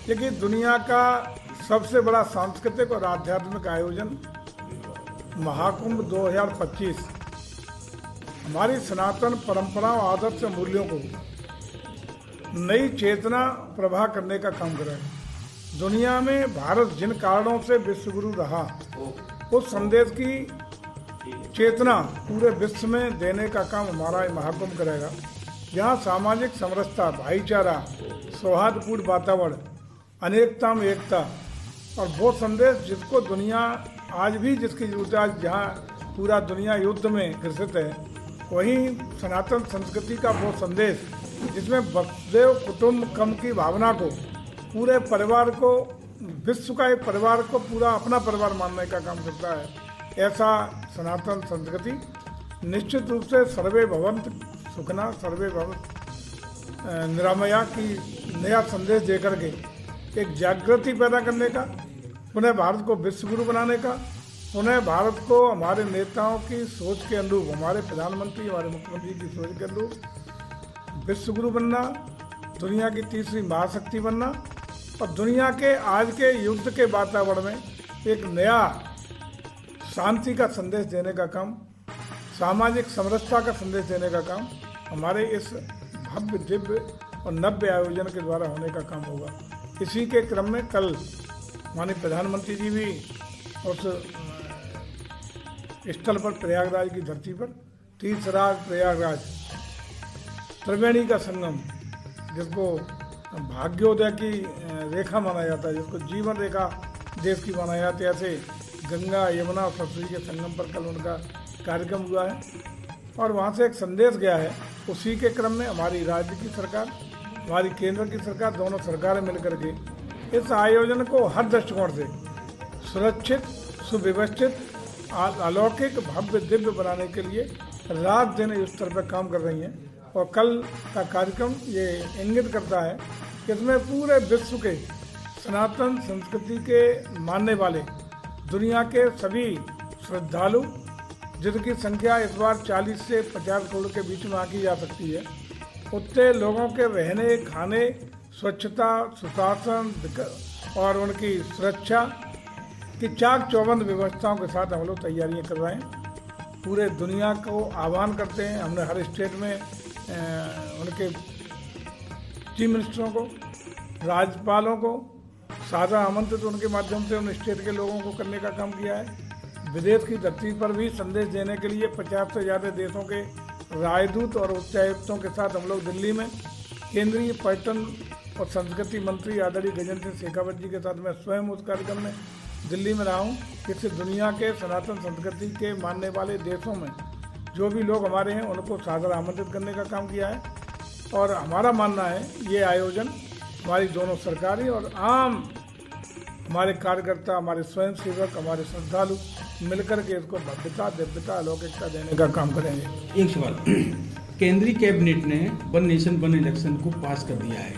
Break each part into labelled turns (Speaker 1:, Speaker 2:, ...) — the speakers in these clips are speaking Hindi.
Speaker 1: देखिए, दुनिया का सबसे बड़ा सांस्कृतिक और आध्यात्मिक आयोजन महाकुंभ 2025 हमारी सनातन परंपराओं, आदर्श और मूल्यों को नई चेतना प्रवाह करने का काम कर रहा है। दुनिया में भारत जिन कारणों से विश्व गुरु रहा, उस संदेश की चेतना पूरे विश्व में देने का काम हमारा महाकुंभ करेगा। जहाँ सामाजिक समरसता, भाईचारा, सौहार्दपूर्ण वातावरण, अनेकता में एकता और वो संदेश जिसको दुनिया आज भी जिसकी जरूरत है, आज जहाँ पूरा दुनिया युद्ध में ग्रसित है, वहीं सनातन संस्कृति का वो संदेश जिसमें वसुदेव कुटुंबकम की भावना को पूरे परिवार को, विश्व का एक परिवार को पूरा अपना परिवार मानने का काम करता है। ऐसा सनातन संस्कृति निश्चित रूप से सर्वे भवन्तु सुखना सर्वे भवन्तु निरामया की नया संदेश देकर के एक जागृति पैदा करने का, पुनः भारत को विश्व गुरु बनाने का, पुनः भारत को हमारे नेताओं की सोच के अनुरूप, हमारे प्रधानमंत्री, हमारे मुख्यमंत्री की सोच के अनुरूप विश्व गुरु बनना, दुनिया की तीसरी महाशक्ति बनना और दुनिया के आज के युद्ध के वातावरण में एक नया शांति का संदेश देने का काम, सामाजिक समरसता का संदेश देने का काम हमारे इस भव्य, दिव्य और नव्य आयोजन के द्वारा होने का काम होगा। इसी के क्रम में कल माननीय प्रधानमंत्री जी भी उस स्थल पर, प्रयागराज की धरती पर, तीर्थराज प्रयागराज, त्रिवेणी का संगम, जिसको भाग्योदय की रेखा माना जाता है, जिसको जीवन रेखा देश की माना जाती है, ऐसे गंगा, यमुना और सरस्वती के संगम पर कल उनका कार्यक्रम हुआ है और वहाँ से एक संदेश गया है। उसी के क्रम में हमारी राज्य की सरकार, हमारी केंद्र की सरकार, दोनों सरकारें मिलकर के इस आयोजन को हर दृष्टिकोण से सुरक्षित, सुव्यवस्थित, अलौकिक, भव्य, दिव्य बनाने के लिए रात दिन इस स्तर पर काम कर रही हैं। और कल का कार्यक्रम ये इंगित करता है कि इसमें पूरे विश्व के सनातन संस्कृति के मानने वाले दुनिया के सभी श्रद्धालु, जिनकी संख्या इस बार 40 से 50 करोड़ के बीच में आंकी जा सकती है, उतने लोगों के रहने, खाने, स्वच्छता, सुशासन और उनकी सुरक्षा की चाक चौबंद व्यवस्थाओं के साथ हम लोग तैयारियां कर रहे हैं। पूरे दुनिया को आह्वान करते हैं। हमने हर स्टेट में उनके चीफ मिनिस्टरों को, राज्यपालों को साझा आमंत्रित उनके माध्यम से उन स्टेट के लोगों को करने का काम किया है। विदेश की धरती पर भी संदेश देने के लिए 50 से ज़्यादा देशों के राजदूत और उच्चायुक्तों के साथ हम लोग दिल्ली में केंद्रीय पर्यटन और संस्कृति मंत्री आदरणीय गजेंद्र सिंह शेखावत जी के साथ मैं स्वयं उस कार्यक्रम में दिल्ली में रहा हूँ। इससे दुनिया के सनातन संस्कृति के मानने वाले देशों में जो भी लोग हमारे हैं उनको सादर आमंत्रित करने का काम किया है। और हमारा मानना है ये आयोजन हमारी दोनों सरकारी और आम हमारे कार्यकर्ता, हमारे स्वयंसेवक, हमारे श्रद्धालु मिलकर के इसको भव्यता, दिव्यता, अलौकिकता देने का काम करेंगे।
Speaker 2: एक सवाल, केंद्रीय कैबिनेट ने वन नेशन वन इलेक्शन को पास कर दिया है,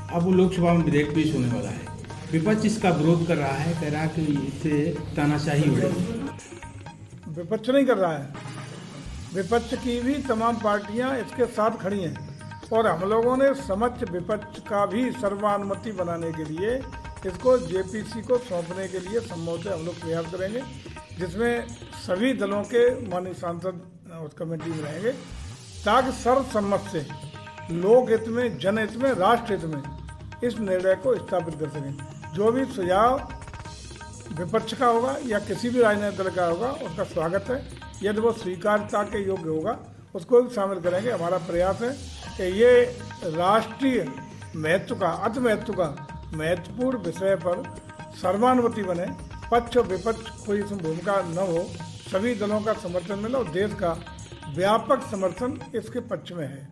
Speaker 2: अब वो लोकसभा में विधेयक पेश होने वाला है। विपक्ष इसका विरोध कर रहा है, कह रहा है कि इससे तानाशाही हो जाएगी।
Speaker 1: विपक्ष नहीं कर रहा है, विपक्ष की भी तमाम पार्टियां इसके साथ खड़ी हैं और हम लोगों ने समक्ष विपक्ष का भी सर्वानुमति बनाने के लिए इसको जेपीसी को सौंपने के लिए संभव से हम लोग प्रयास करेंगे, जिसमें सभी दलों के माननीय सांसद उस कमेटी में रहेंगे, ताकि सर्वसम्मत से लोक हित में, जनहित में, राष्ट्र हित में इस निर्णय को स्थापित कर सकें। जो भी सुझाव विपक्ष का होगा या किसी भी राजनीतिक दल का होगा उसका स्वागत है। यदि वो स्वीकार्यता के योग्य होगा उसको भी शामिल करेंगे। हमारा प्रयास है कि ये राष्ट्रीय महत्व का, अति महत्व का महत्वपूर्ण विषय पर सर्वानुमति बने, पक्ष और विपक्ष कोई इसमें भूमिका न हो, सभी दलों का समर्थन मिले और देश का व्यापक समर्थन इसके पक्ष में है।